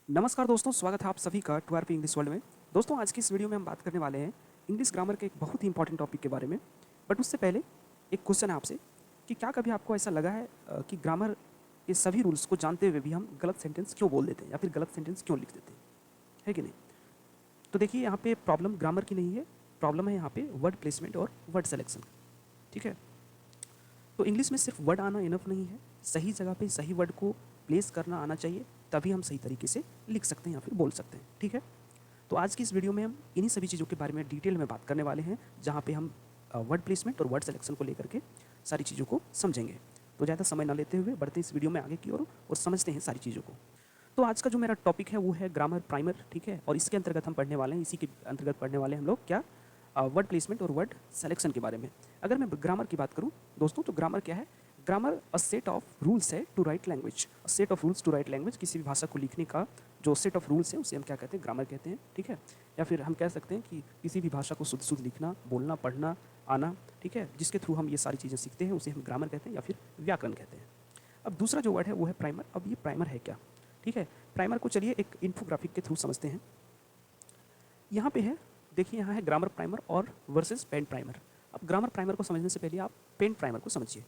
नमस्कार दोस्तों, स्वागत है आप सभी का टू इंग्लिश वर्ल्ड में। दोस्तों, आज की इस वीडियो में हम बात करने वाले हैं इंग्लिश ग्रामर के एक बहुत ही इंपॉर्टेंट टॉपिक के बारे में। बट उससे पहले एक क्वेश्चन है आपसे कि क्या कभी आपको ऐसा लगा है कि ग्रामर के सभी रूल्स को जानते हुए भी हम गलत सेंटेंस क्यों बोल देते हैं या फिर गलत सेंटेंस क्यों लिख देते हैं, है कि नहीं? तो देखिए, यहाँ पे प्रॉब्लम ग्रामर की नहीं है, प्रॉब्लम है यहाँ पे वर्ड प्लेसमेंट और वर्ड सेलेक्शन। ठीक है, तो इंग्लिश में सिर्फ वर्ड आना इनफ नहीं है, सही जगह पे सही वर्ड को प्लेस करना आना चाहिए, तभी हम सही तरीके से लिख सकते हैं या फिर बोल सकते हैं। ठीक है, तो आज की इस वीडियो में हम इन्हीं सभी चीज़ों के बारे में डिटेल में बात करने वाले हैं, जहाँ पे हम वर्ड प्लेसमेंट और वर्ड सिलेक्शन को लेकर के सारी चीज़ों को समझेंगे। तो ज़्यादा समय ना लेते हुए बढ़ते इस वीडियो में आगे की ओर और समझते हैं सारी चीज़ों को। तो आज का जो मेरा टॉपिक है वो है ग्रामर प्राइमर। ठीक है, और इसके अंतर्गत हम पढ़ने वाले हैं, इसी के अंतर्गत पढ़ने वाले हैं हम लोग क्या, वर्ड प्लेसमेंट और वर्ड सेलेक्शन के बारे में। अगर मैं ग्रामर की बात करूं दोस्तों, तो ग्रामर क्या है? Grammar a set of rules है to write language. A set of rules to write language, किसी भी भाषा को लिखने का जो सेट ऑफ रूल्स है उसे हम क्या कहते हैं? ग्रामर कहते हैं। ठीक है, या फिर हम कह सकते हैं कि किसी भी भाषा को शुद्ध शुद्ध लिखना, बोलना, पढ़ना आना, ठीक है, जिसके थ्रू हम ये सारी चीज़ें सीखते हैं, उसे हम ग्रामर कहते हैं या फिर व्याकरण कहते हैं। अब दूसरा जो वर्ड है वो है प्राइमर। अब ये प्राइमर है क्या? ठीक है, प्राइमर को चलिए एक इन्फोग्राफिक के थ्रू समझते हैं। यहाँ पे है, देखिए यहाँ है ग्रामर प्राइमर और वर्सेस पेन प्राइमर। अब ग्रामर प्राइमर को समझने से पहले आप पेन प्राइमर को समझिए।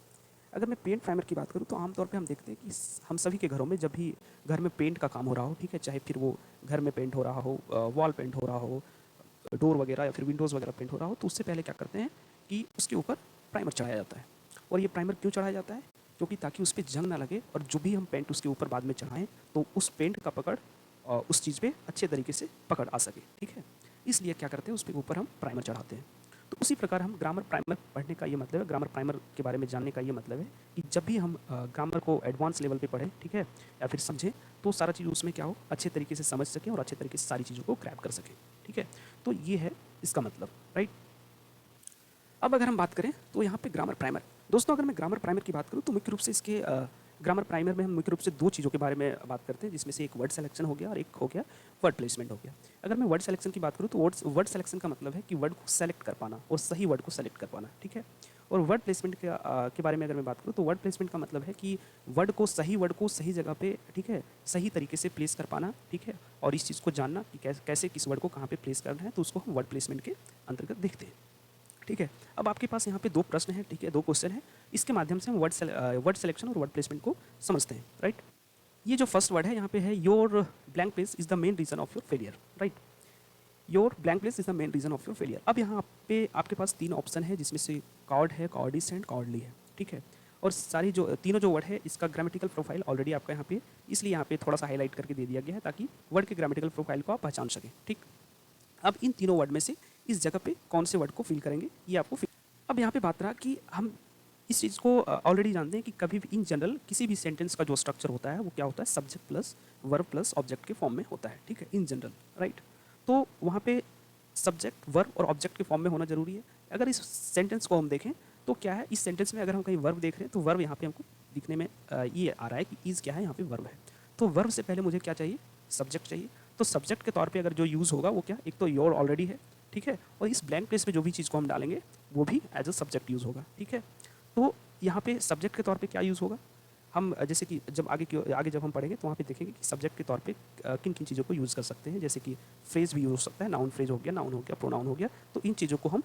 अगर मैं पेंट प्राइमर की बात करूँ तो आमतौर पे हम देखते हैं कि हम सभी के घरों में जब भी घर में पेंट का काम हो रहा हो, ठीक है, चाहे फिर वो घर में पेंट हो रहा हो, वॉल पेंट हो रहा हो, डोर वगैरह या फिर विंडोज़ वगैरह पेंट हो रहा हो, तो उससे पहले क्या करते हैं कि उसके ऊपर प्राइमर चढ़ाया जाता है। और ये प्राइमर क्यों चढ़ाया जाता है? क्योंकि ताकि उस पर जंग ना लगे और जो भी हम पेंट उसके ऊपर बाद में चढ़ाएं तो उस पेंट का पकड़ उस चीज़ पे अच्छे तरीके से पकड़ आ सके। ठीक है, इसलिए क्या करते हैं, उसके ऊपर हम प्राइमर चढ़ाते हैं। तो उसी प्रकार हम ग्रामर प्राइमर पढ़ने का ये मतलब है, ग्रामर प्राइमर के बारे में जानने का ये मतलब है कि जब भी हम ग्रामर को एडवांस लेवल पे पढ़ें, ठीक है, या फिर समझें, तो सारा चीज़ उसमें क्या हो, अच्छे तरीके से समझ सकें और अच्छे तरीके से सारी चीज़ों को क्रैप कर सकें। ठीक है, तो ये है इसका मतलब, राइट। अब अगर हम बात करें तो यहाँ पे ग्रामर प्राइमर, दोस्तों अगर मैं ग्रामर प्राइमर की बात करूँ तो मुख्य रूप से इसके ग्रामर प्राइमर में हम मुख्य रूप से दो चीज़ों के बारे में बात करते हैं, जिसमें से एक वर्ड सिलेक्शन हो गया और एक हो गया वर्ड प्लेसमेंट हो गया। अगर मैं वर्ड सिलेक्शन की बात करूँ तो वर्ड सिलेक्शन का मतलब है कि वर्ड को सेलेक्ट कर पाना और सही वर्ड को सेलेक्ट कर पाना। ठीक है, और वर्ड प्लेसमेंट के बारे में अगर मैं बात करूँ तो वर्ड प्लेसमेंट का मतलब है कि वर्ड को सही जगह पे, ठीक है, सही तरीके से प्लेस कर पाना। ठीक है, और इस चीज़ को जानना कि कैसे किस वर्ड को कहाँ पे प्लेस करना है, तो उसको हम वर्ड प्लेसमेंट के अंतर्गत देखते हैं। ठीक है, अब आपके पास यहाँ पे दो प्रश्न हैं, ठीक है, दो क्वेश्चन हैं, इसके माध्यम से हम वर्ड सिलेक्शन और वर्ड प्लेसमेंट को समझते हैं, राइट। ये जो फर्स्ट वर्ड है यहाँ पे है, your blank place is the main reason of your failure, right. Your blank place is the main reason of your failure. अब यहाँ पे आपके पास तीन ऑप्शन है, जिसमें से कॉर्ड है, कॉर्डिस एंड कॉर्डली है। ठीक है, और सारी जो तीनों जो वर्ड है इसका ग्रामेटिकल प्रोफाइल ऑलरेडी आपका यहाँ पे, इसलिए यहाँ पे थोड़ा सा हाईलाइट करके दे दिया गया है ताकि वर्ड के ग्रामेटिकल प्रोफाइल को आप पहचान सकें। ठीक, अब इन तीनों वर्ड में से इस जगह पे कौन से वर्ड को फिल करेंगे, ये आपको अब यहाँ पे बात रहा कि हम इस चीज़ को ऑलरेडी जानते हैं कि कभी भी इन जनरल किसी भी सेंटेंस का जो स्ट्रक्चर होता है वो क्या होता है, subject plus verb plus object के फॉर्म में होता है। ठीक है, इन जनरल, राइट। तो वहाँ पे सब्जेक्ट वर्ब और ऑब्जेक्ट के फॉर्म में होना जरूरी है। अगर इस सेंटेंस को हम देखें तो क्या है, इस सेंटेंस में अगर हम कहीं वर्ब देख रहे हैं तो वर्ब यहाँ पे हमको दिखने में ये आ रहा है कि इज़ क्या है, यहाँ पे वर्ब है। तो वर्ब से पहले मुझे क्या चाहिए, सब्जेक्ट चाहिए। तो सब्जेक्ट के तौर पे अगर जो यूज़ होगा वो क्या, एक तो योर ऑलरेडी है, ठीक है, और इस ब्लैंक प्लेस में जो भी चीज़ को हम डालेंगे वो भी एज अ सब्जेक्ट यूज़ होगा। ठीक है, तो यहाँ पे सब्जेक्ट के तौर पे क्या यूज़ होगा, हम जैसे कि जब आगे जब हम पढ़ेंगे तो वहाँ पे देखेंगे कि सब्जेक्ट के तौर पे किन किन चीज़ों को यूज़ कर सकते हैं, जैसे कि फ्रेज भी यूज़ हो सकता है, नाउन फ्रेज हो गया, नाउन हो गया, प्रोनाउन हो गया, तो इन चीज़ों को हम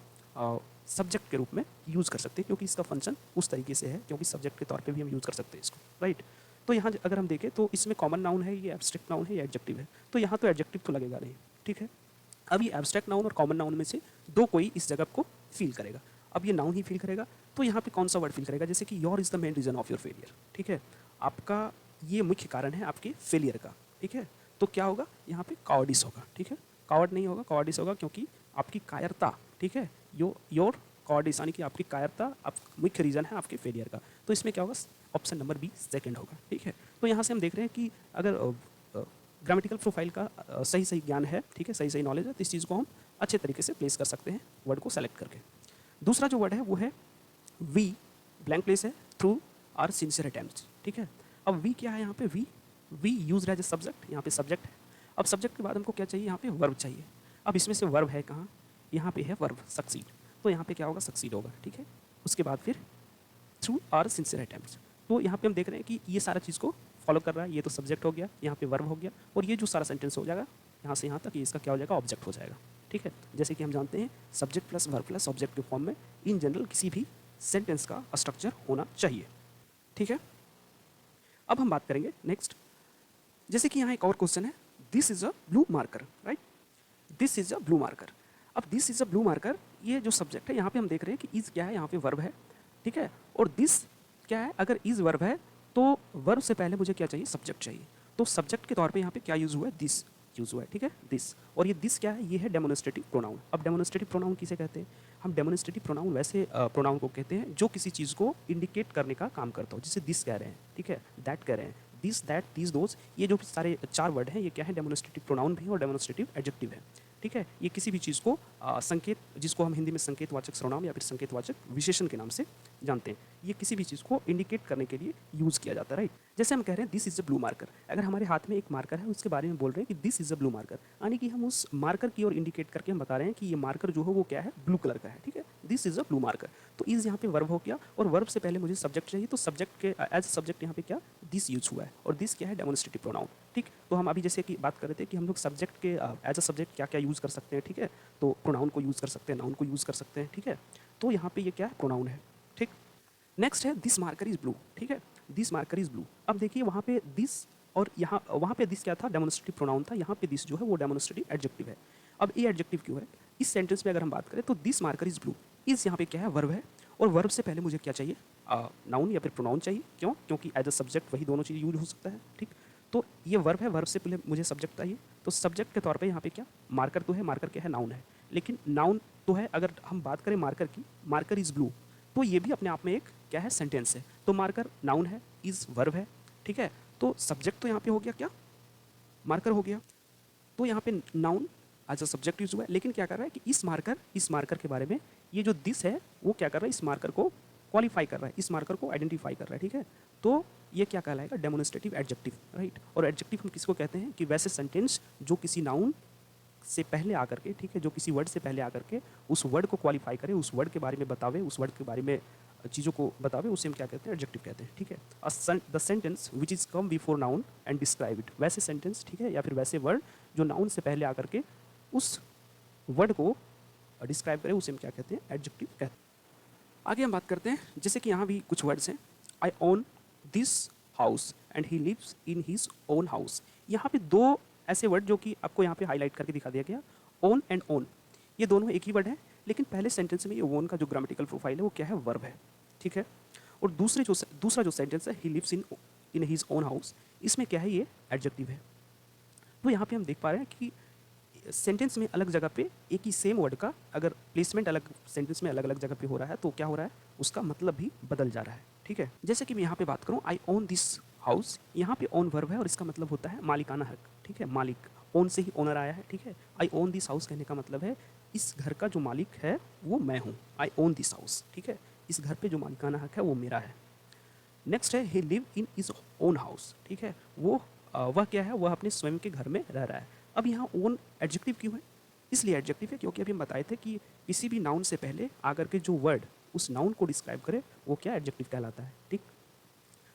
सब्जेक्ट के रूप में यूज़ कर सकते हैं, क्योंकि इसका फंक्शन उस तरीके से है, क्योंकि सब्जेक्ट के तौर पे भी हम यूज़ कर सकते हैं इसको, राइट। तो यहाँ अगर हम देखें तो इसमें कॉमन नाउन है, ये एब्स्ट्रैक्ट नाउन है, ये एडजेक्टिव है, तो यहाँ तो एडजेक्टिव तो लगेगा नहीं। ठीक है, अब ये एब्स्ट्रैक्ट नाउन और कॉमन नाउन में से दो कोई इस जगह को फील करेगा। अब ये नाउन ही फील करेगा, तो यहाँ पे कौन सा वर्ड फील करेगा, जैसे कि your is the main reason of your failure. ठीक है, आपका ये मुख्य कारण है आपके फेलियर का। ठीक है, तो क्या होगा, यहाँ पे कॉवर्डिस होगा। ठीक है, कॉवर्ड नहीं होगा, कॉवर्डिस होगा, क्योंकि आपकी कायरता, ठीक है, योर कॉवर्डिस यानी कि आपकी कायरता आप मुख्य रीज़न है आपके फेलियर का। तो इसमें क्या होगा, ऑप्शन नंबर बी सेकंड होगा। ठीक है, तो यहाँ से हम देख रहे हैं कि अगर ग्रामेटिकल प्रोफाइल का सही सही ज्ञान है, ठीक है, सही सही नॉलेज है, तो इस चीज़ को हम अच्छे तरीके से प्लेस कर सकते हैं वर्ड को सेलेक्ट करके। दूसरा जो वर्ड है वो है वी, ब्लैंक प्लेस है, थ्रू आर सिंसियर अटेम्प्ट्स। ठीक है, अब वी क्या है, यहाँ पे we use as a subject, यहाँ पे सब्जेक्ट है। अब सब्जेक्ट के बाद हमको क्या चाहिए, यहाँ पे वर्ब चाहिए। अब इसमें से वर्ब है कहाँ, यहाँ पे है वर्ब सक्सीड, तो यहाँ पे क्या होगा, सक्सीड होगा। ठीक है, उसके बाद फिर थ्रू आर सिंसियर अटेम्प्ट्स, तो यहाँ पे हम देख रहे हैं कि ये सारा चीज़ को फॉलो कर रहा है, ये तो सब्जेक्ट हो गया, यहाँ पे वर्ब हो गया, और ये जो सारा सेंटेंस हो जाएगा यहाँ से यहाँ तक, ये इसका क्या हो जाएगा, ऑब्जेक्ट हो जाएगा। ठीक है, जैसे कि हम जानते हैं subject plus verb plus object के फॉर्म में इन जनरल किसी भी सेंटेंस का स्ट्रक्चर होना चाहिए। ठीक है, अब हम बात करेंगे नेक्स्ट, जैसे कि यहाँ एक और क्वेश्चन है, this is a blue marker, right, this is a blue marker. अब this is a blue marker, ये जो सब्जेक्ट है यहाँ पे हम देख रहे हैं कि इज क्या है, यहाँ पे वर्ब है, ठीक है, और दिस क्या है, अगर इज वर्ब है तो वर्ब से पहले मुझे क्या चाहिए, सब्जेक्ट चाहिए। तो सब्जेक्ट के तौर पे यहाँ पे क्या यूज़ हुआ है, दिस यूज़ हुआ है, ठीक है, दिस। और ये दिस क्या है, ये है डेमोन्स्ट्रेटिव प्रोनाउन। अब डेमोन्स्ट्रेटिव प्रोनाउन किसे कहते हैं, हम डेमोन्स्ट्रेटिव प्रोनाउन वैसे प्रोनाउन को कहते हैं जो किसी चीज़ को इंडिकेट करने का काम करता हो, जिसे दिस कह रहे हैं, ठीक है, दैट कह रहे हैं, दिस दैट दिस दोज, ये जो सारे 4 वर्ड हैं ये क्या है, डेमोन्स्ट्रेटिव प्रोनाउन भी है और डेमोन्स्ट्रेटिव एडजेक्टिव है। ठीक है, ये किसी भी चीज़ को संकेत, जिसको हम हिंदी में संकेतवाचक सर्वनाम या फिर संकेतवाचक विशेषण के नाम से जानते हैं, ये किसी भी चीज़ को इंडिकेट करने के लिए यूज़ किया जाता है, राइट। जैसे हम कह रहे हैं this is a blue marker, अगर हमारे हाथ में एक मार्कर है उसके बारे में बोल रहे हैं कि this is a blue marker, यानी कि हम उस मार्कर की ओर इंडिकेट करके हम बता रहे हैं कि ये मार्कर जो है वो क्या है, ब्लू कलर का है, ठीक है, this is a blue marker. तो इज़ यहाँ पे वर्ब हो गया, और वर्ब से पहले मुझे सब्जेक्ट चाहिए, तो सब्जेक्ट के एज सब्जेक्ट यहाँ पे क्या, दिस यूज हुआ है, और दिस क्या है, डेमोन्स्ट्रेटिव प्रोनाउन। ठीक, तो हम अभी जैसे कि बात कर रहे थे कि हम लोग सब्जेक्ट के एज अ सब्जेक्ट क्या क्या यूज़ कर सकते हैं, ठीक है, तो प्रोनाउन को यूज़ कर सकते हैं, नाउन को यूज़ कर सकते हैं, ठीक है, तो यहाँ पे ये क्या है, प्रोनाउन है। ठीक, नेक्स्ट है दिस मार्कर इज ब्लू, ठीक है, दिस मार्कर इज ब्लू। अब देखिए वहाँ पे दिस और यहाँ वहाँ पे दिस क्या था, डेमोन्स्ट्रेटिव प्रोनाउन था, यहाँ पे दिस जो है वो डेमोन्स्ट्रेटिव एडजेक्टिव है। अब ये एडजेक्टिव क्यों है, इस सेंटेंस में अगर हम बात करें तो दिस मार्कर इज ब्लू, इस यहाँ पे क्या है, वर्ब है, और वर्ब से पहले मुझे क्या चाहिए, नाउन या फिर प्रोनाउन चाहिए। क्यों, क्योंकि एज अ सब्जेक्ट वही दोनों चीज़ यूज हो सकता है। ठीक, तो ये वर्ब है, वर्ब से पहले मुझे सब्जेक्ट चाहिए, तो सब्जेक्ट के तौर पे यहाँ पे क्या, मार्कर तो है, मार्कर क्या है, नाउन है, लेकिन नाउन तो है, अगर हम बात करें मार्कर की, मार्कर इज़ ब्लू, तो ये भी अपने आप में एक क्या है, सेंटेंस है। तो मार्कर नाउन है, इज़ वर्ब है, ठीक है, तो सब्जेक्ट तो यहाँ पे हो गया क्या, मार्कर हो गया, तो यहाँ पे noun as a subject use हुआ है, लेकिन क्या कर रहा है कि इस मार्कर के बारे में ये जो दिस है वो क्या कर रहा है, इस मार्कर को क्वालिफाई कर रहा है, इस मार्कर को आइडेंटिफाई कर रहा है, ठीक है, तो ये क्या कहलाएगा, डेमोन्स्ट्रेटिव एडजेक्टिव, राइट। और एडजेक्टिव हम किसको कहते हैं, कि वैसे सेंटेंस जो किसी नाउन से पहले आकर के, ठीक है, जो किसी वर्ड से पहले आकर के उस वर्ड को क्वालिफाई करे, उस वर्ड के बारे में बतावे, उस वर्ड के बारे में चीज़ों को बतावे, उसे हम क्या कहते हैं, एडजेक्टिव कहते हैं, ठीक है। The sentence which is come before noun and describe it, वैसे सेंटेंस, ठीक है, या फिर वैसे वर्ड जो नाउन से पहले आकर के उस वर्ड को डिस्क्राइब करे, उसे हम क्या कहते हैं, एडजेक्टिव कहते हैं। आगे हम बात करते हैं, जैसे कि यहाँ भी कुछ वर्ड्स हैं, I own this house and he lives in his own house. यहाँ पे 2 ऐसे वर्ड जो कि आपको यहाँ पे हाईलाइट करके दिखा दिया गया, ओन एंड ओन, ये दोनों एक ही वर्ड है, लेकिन पहले सेंटेंस में ये ओन का जो ग्रामेटिकल प्रोफाइल है वो क्या है, वर्ब है, ठीक है, और दूसरा जो सेंटेंस है, he lives in his own house, इसमें क्या है, ये एडजेक्टिव है। तो यहाँ पे हम देख पा रहे हैं कि सेंटेंस में अलग जगह पे एक ही सेम वर्ड का अगर प्लेसमेंट अलग सेंटेंस में अलग अलग जगह पे हो रहा है तो क्या हो रहा है, उसका मतलब भी बदल जा रहा है, ठीक है। जैसे कि मैं यहाँ पे बात करूँ, आई ओन दिस हाउस, यहाँ पे ओन वर्ब है और इसका मतलब होता है मालिकाना हक, ठीक है, मालिक, ओन से ही ओनर आया है, ठीक है। आई ओन दिस हाउस कहने का मतलब है इस घर का जो मालिक है वो मैं हूँ, आई ओन दिस हाउस, ठीक है, इस घर पे जो मालिकाना हक है वो मेरा है। नेक्स्ट है, he live in is own house, ठीक है, वह क्या है, वह अपने स्वयं के घर में रह रहा है। अब यहाँ ओन एडजेक्टिव क्यों है, इसलिए एडजेक्टिव है क्योंकि अभी हम बताए थे कि किसी भी नाउन से पहले आकर के जो वर्ड उस नाउन को डिस्क्राइब करे वो क्या एडजेक्टिव कहलाता है, ठीक।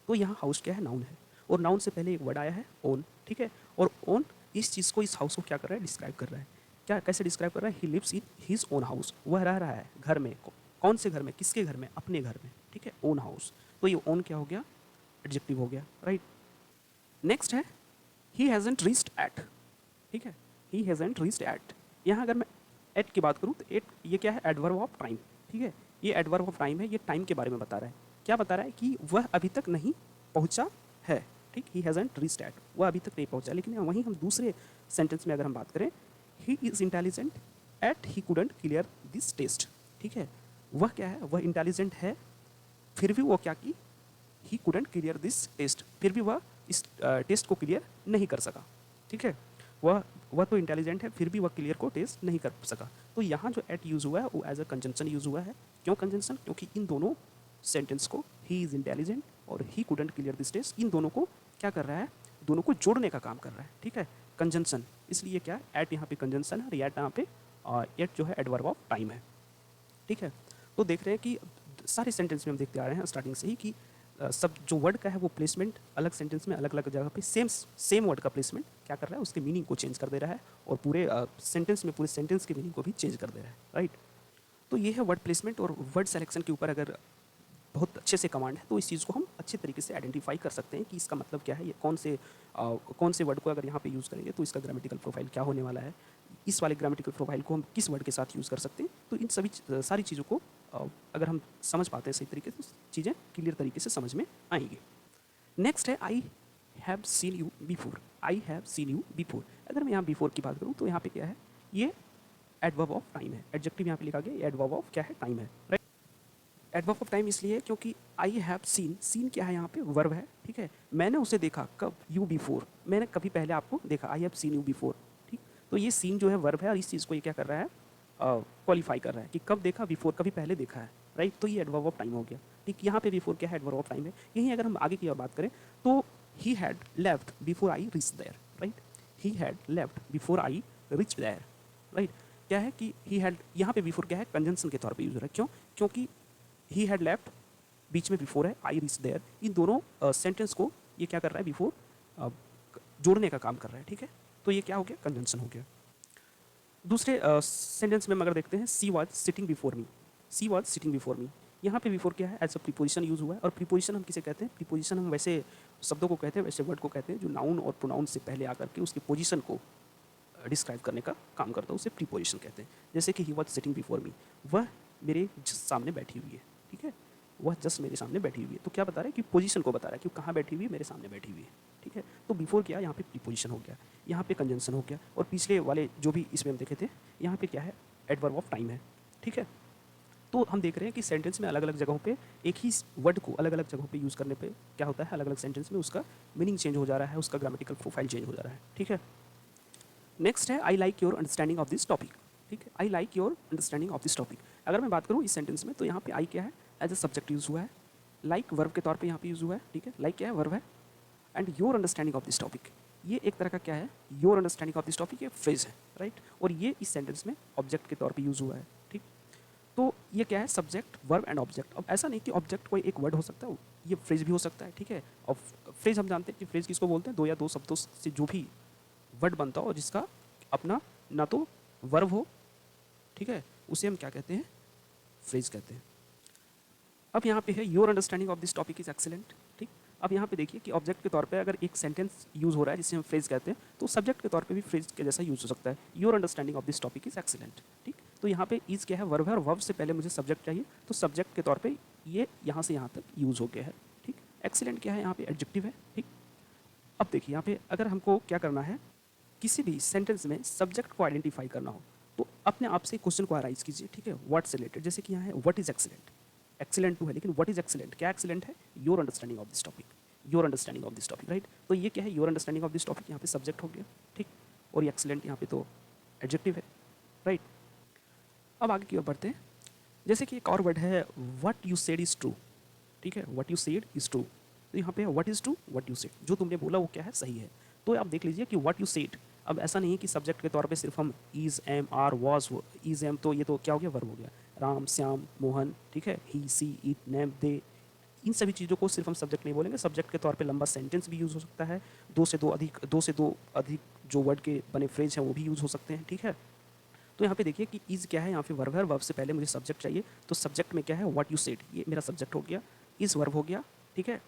तो यहाँ हाउस क्या है, नाउन है, और नाउन से पहले एक वर्ड आया है ओन, ठीक है, और ओन इस चीज़ को, इस हाउस को क्या कर रहा है, डिस्क्राइब कर रहा है। क्या, कैसे डिस्क्राइब कर रहा है, he lives in his own house, वह रह रहा है घर में, कौन से घर में, किसके घर में, अपने घर में, ठीक है, ओन हाउस। तो ये ओन क्या हो गया, एडजेक्टिव हो गया, राइट। नेक्स्ट है, ही हैजंट रीच्ड एट, ठीक है, ही हैजंट रीच्ड एट, यहाँ अगर मैं एट की बात करूँ तो एट ये क्या है, एडवर्ब ऑफ टाइम, ठीक है, ये एडवर्ब ऑफ टाइम है, ये टाइम के बारे में बता रहा है। क्या बता रहा है कि वह अभी तक नहीं पहुँचा है, ठीक, ही हैजंट रीच्ड एट, वह अभी तक नहीं पहुँचा। लेकिन वहीं हम दूसरे सेंटेंस में अगर हम बात करें, he is intelligent yet he couldn't clear this test, ठीक है, वह क्या है, वह इंटेलिजेंट है, फिर भी वो क्या की, he couldn't clear this test, फिर भी वह इस टेस्ट को क्लियर नहीं कर सका, ठीक है, वह तो इंटेलिजेंट है फिर भी वह क्लियर को टेस्ट नहीं कर सका। तो यहाँ जो एट यूज़ हुआ है वो एज अ कंजंक्शन यूज़ हुआ है। क्यों कंजंक्शन, क्योंकि इन दोनों सेंटेंस को, ही इज़ इंटेलिजेंट और he couldn't clear this test, इन दोनों को क्या कर रहा है, दोनों को जोड़ने का काम कर रहा है, ठीक है, कंजंक्शन, इसलिए क्या एट यहाँ पे कंजंक्शन है और एट यहाँ पे एट जो है एडवर्ब ऑफ टाइम है, ठीक है। तो देख रहे हैं कि सारे सेंटेंस में हम देखते आ रहे हैं स्टार्टिंग से ही कि सब जो वर्ड का है वो प्लेसमेंट अलग सेंटेंस में अलग अलग जगह पे सेम वर्ड का प्लेसमेंट क्या कर रहा है, उसके मीनिंग को चेंज कर दे रहा है और पूरे सेंटेंस में पूरे सेंटेंस के मीनिंग को भी चेंज कर दे रहा है, राइट। तो ये है वर्ड प्लेसमेंट और वर्ड सेलेक्शन के ऊपर अगर बहुत अच्छे से कमांड है तो इस चीज़ को हम अच्छे तरीके से आइडेंटिफाई कर सकते हैं कि इसका मतलब क्या है, ये कौन से वर्ड को अगर यहाँ पे यूज़ करेंगे तो इसका ग्रामेटिकल प्रोफाइल क्या होने वाला है, इस वाले ग्रामेटिकल प्रोफाइल को हम किस वर्ड के साथ यूज़ कर सकते हैं। तो इन सभी सारी चीज़ों को अगर हम समझ पाते हैं सही तरीके से, चीज़ें क्लियर तरीके से समझ में आएंगी। नेक्स्ट है I have seen you before. I have seen you before. अगर मैं यहाँ बिफोर की बात करूँ तो यहाँ पे क्या है, ये एडवर्ब ऑफ टाइम है। एडजेक्टिव यहाँ पे लिखा गया, एडवर्ब ऑफ क्या है, टाइम है, राइट। एडवर्ब ऑफ टाइम इसलिए क्योंकि आई हैव सीन, सीन क्या है यहाँ पे, वर्ब है, ठीक है। मैंने उसे देखा कब, यू बिफोर, मैंने कभी पहले आपको देखा, I have seen you before, ठीक। तो ये सीन जो है वर्ब है और इस चीज़ को ये क्या कर रहा है, क्वालिफाई कर रहा है कि कब देखा, बिफोर, कभी पहले देखा है, राइट। तो ये एडवर्ब ऑफ टाइम हो गया, ठीक। यहाँ पे बिफोर क्या है, एडवर्ब ऑफ टाइम है। यहीं अगर हम आगे की और बात करें तो he had left before I reach there, right. He had left before I reach there, right. क्या है कि ही हैड, यहाँ पे बिफोर क्या है, कंजंक्शन के तौर पे यूज हो रहा है। क्यों? क्योंकि ही हैड लेफ्ट बीच में बिफोर है, आई रीच देयर, इन दोनों सेंटेंस को ये क्या कर रहा है, बिफोर जोड़ने का काम कर रहा है, ठीक है। तो ये क्या हो गया, कंजंक्शन हो गया। दूसरे सेंटेंस में हम अगर देखते हैं, she was sitting before me, she was sitting before me, यहाँ पे बिफोर क्या है, एज अ प्रीपोजिशन यूज हुआ है। और प्रीपोजिशन हम किसे कहते हैं, प्रीपोजिशन हम वैसे शब्दों को कहते हैं, वैसे वर्ड को कहते हैं जो नाउन और प्रोनाउन से पहले आकर के उसकी पोजीशन को डिस्क्राइब करने का काम करता है, उसे प्रीपोजिशन कहते हैं। जैसे कि ही वॉज सिटिंग बिफोर मी, वह मेरे जस्ट सामने बैठी हुई है, ठीक है। वह जस्ट मेरे सामने बैठी हुई है, तो क्या बता रहा है कि पोजीशन को बता रहा है कि कहाँ बैठी हुई है, मेरे सामने बैठी हुई है, ठीक है। तो बिफोर क्या, यहाँ पे प्रीपोजिशन हो गया, यहाँ पे कंजंक्शन हो गया। और पिछले वाले जो भी इसमें हम देखे थे, यहाँ पे क्या है, एडवर्ब ऑफ टाइम है, ठीक है। तो हम देख रहे हैं कि सेंटेंस में अलग अलग जगहों पे एक ही वर्ड को अलग अलग जगहों पे यूज़ करने पे क्या होता है, अलग अलग सेंटेंस में उसका मीनिंग चेंज हो जा रहा है, उसका ग्रामेटिकल प्रोफाइल चेंज हो जा रहा है, ठीक है। नेक्स्ट है I like your understanding of this topic, ठीक है। I like your understanding of this topic. अगर मैं बात करूँ इस सेंटेंस में तो यहाँ पे आई क्या है, एज अ सब्जेक्ट यूज़ हुआ है, लाइक वर्ब के तौर पे यहाँ पे यूज़ हुआ है, ठीक है। लाइक क्या है, वर्ब है, and your understanding of this topic, ये एक तरह का क्या है, your understanding of this topic, ये फ्रेज है, राइट। और ये इस सेंटेंस में ऑब्जेक्ट के तौर पे यूज़ हुआ है, ठीक। तो ये क्या है, सब्जेक्ट, वर्ब एंड ऑब्जेक्ट। अब ऐसा नहीं कि ऑब्जेक्ट कोई एक वर्ड हो सकता है, ये फ्रेज भी हो सकता है, ठीक है। और फ्रेज हम जानते हैं कि फ्रेज किसको बोलते हैं, दो या दो शब्दों से जो भी वर्ड बनता हो और जिसका अपना ना तो वर्ब हो, ठीक है, उसे हम क्या कहते हैं, फ्रेज कहते हैं। अब यहाँ पे है your understanding of this topic is excellent, ठीक। अब यहाँ पे देखिए कि ऑब्जेक्ट के तौर पे अगर एक सेंटेंस यूज़ हो रहा है जिसे हम फ्रेज कहते हैं, तो सब्जेक्ट के तौर पे भी फ्रेज के जैसा यूज़ हो सकता है, your understanding of this topic is excellent, ठीक। तो यहाँ पे इज क्या है, वर्ब है, और वर्ब से पहले मुझे सब्जेक्ट चाहिए, तो सब्जेक्ट के तौर पे ये यहाँ से यहाँ तक यूज़ हो गया है, ठीक। एक्सीलेंट क्या है, यहाँ पे एडजेक्टिव है, ठीक। अब देखिए यहाँ पे अगर हमको क्या करना है, किसी भी सेंटेंस में सब्जेक्ट को आइडेंटिफाई करना हो तो अपने आप से क्वेश्चन को अराइज कीजिए, ठीक है, व्हाट से रिलेटेड। जैसे कि यहाँ है what is excellent, excellent too है, लेकिन व्हाट इज एक्सीलेंट, क्या एक्सीलेंट है, your understanding of this topic, your understanding of this topic, right. तो ये क्या है, your understanding of this topic, यहाँ पे सब्जेक्ट हो गया, ठीक। और ये एक्सीलेंट यहाँ पे तो एडजेक्टिव है, राइट। अब आगे की ओर बढ़ते हैं। जैसे कि एक और वर्ड है, what you said is true, ठीक है, what you said is true. तो यहाँ पे what is true, what you said, जो तुमने बोला वो क्या है, सही है। तो आप देख लीजिए कि व्हाट यू सेड, अब ऐसा नहीं है कि सब्जेक्ट के तौर पे सिर्फ हम is, am, are, was, is, am, तो ये तो क्या हो गया, वर्ब हो गया, राम, श्याम, मोहन, ठीक है, ही, सी, इट, नेम, दे, इन सभी चीज़ों को सिर्फ हम सब्जेक्ट नहीं बोलेंगे, सब्जेक्ट के तौर पे लंबा सेंटेंस भी यूज़ हो सकता है, दो से दो अधिक जो वर्ड के बने फ्रेज हैं वो भी यूज़ हो सकते हैं, ठीक है। तो यहाँ पे देखिए कि इज क्या है, यहाँ पे वर्ब है, वर्ब से पहले मुझे सब्जेक्ट चाहिए, तो सब्जेक्ट में क्या है, व्हाट यू सेड, ये मेरा सब्जेक्ट हो गया, इज वर्ब हो गया, ठीक है,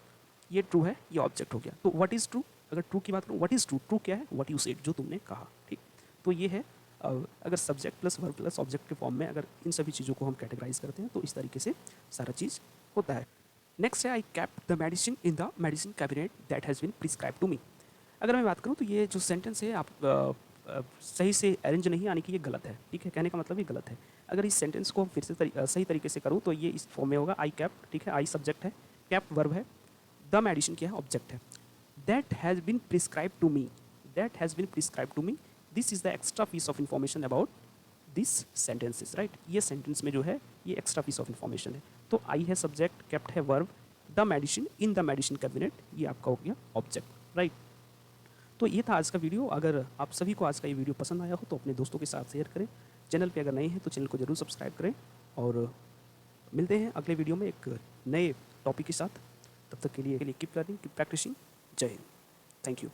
ये ट्रू है, ये ऑब्जेक्ट हो गया। तो व्हाट इज़ ट्रू, अगर ट्रू की बात करूँ, व्हाट इज़ ट्रू, ट्रू क्या है, व्हाट यू सेड, जो तुमने कहा, ठीक। तो ये है अगर subject plus verb plus object के फॉर्म में अगर इन सभी चीज़ों को हम कैटेगराइज करते हैं तो इस तरीके से सारा चीज़ होता है। नेक्स्ट है I kept the medicine in the medicine cabinet that has been prescribe to me. अगर मैं बात करूँ तो ये जो सेंटेंस है आप सही से अरेंज नहीं, यानी कि ये गलत है, ठीक है। कहने का मतलब ये गलत है। अगर इस सेंटेंस को हम फिर से सही तरीके से करूँ तो ये इस फॉर्म में होगा, आई कैप्ट, ठीक है, आई सब्जेक्ट है, कैप्ट वर्ब है, द मेडिसिन क्या है, ऑब्जेक्ट है, that has been prescribe to me, that has been prescribe to me, this is the extra piece of information about this sentences, right. ये sentence में जो है ये एक्स्ट्रा पीस ऑफ इन्फॉर्मेशन है। तो आई है सब्जेक्ट, कैप्ट है verb, the medicine in the medicine cabinet, ये आपका हो गया ऑब्जेक्ट, राइट। तो ये था आज का वीडियो। अगर आप सभी को आज का ये वीडियो पसंद आया हो तो अपने दोस्तों के साथ शेयर करें। चैनल पे अगर नए हैं तो चैनल को जरूर सब्सक्राइब करें और मिलते हैं अगले वीडियो में एक नए टॉपिक के साथ। तब तक के लिए कीप लर्निंग, कीप प्रैक्टिसिंग। जय हिंद। Thank you.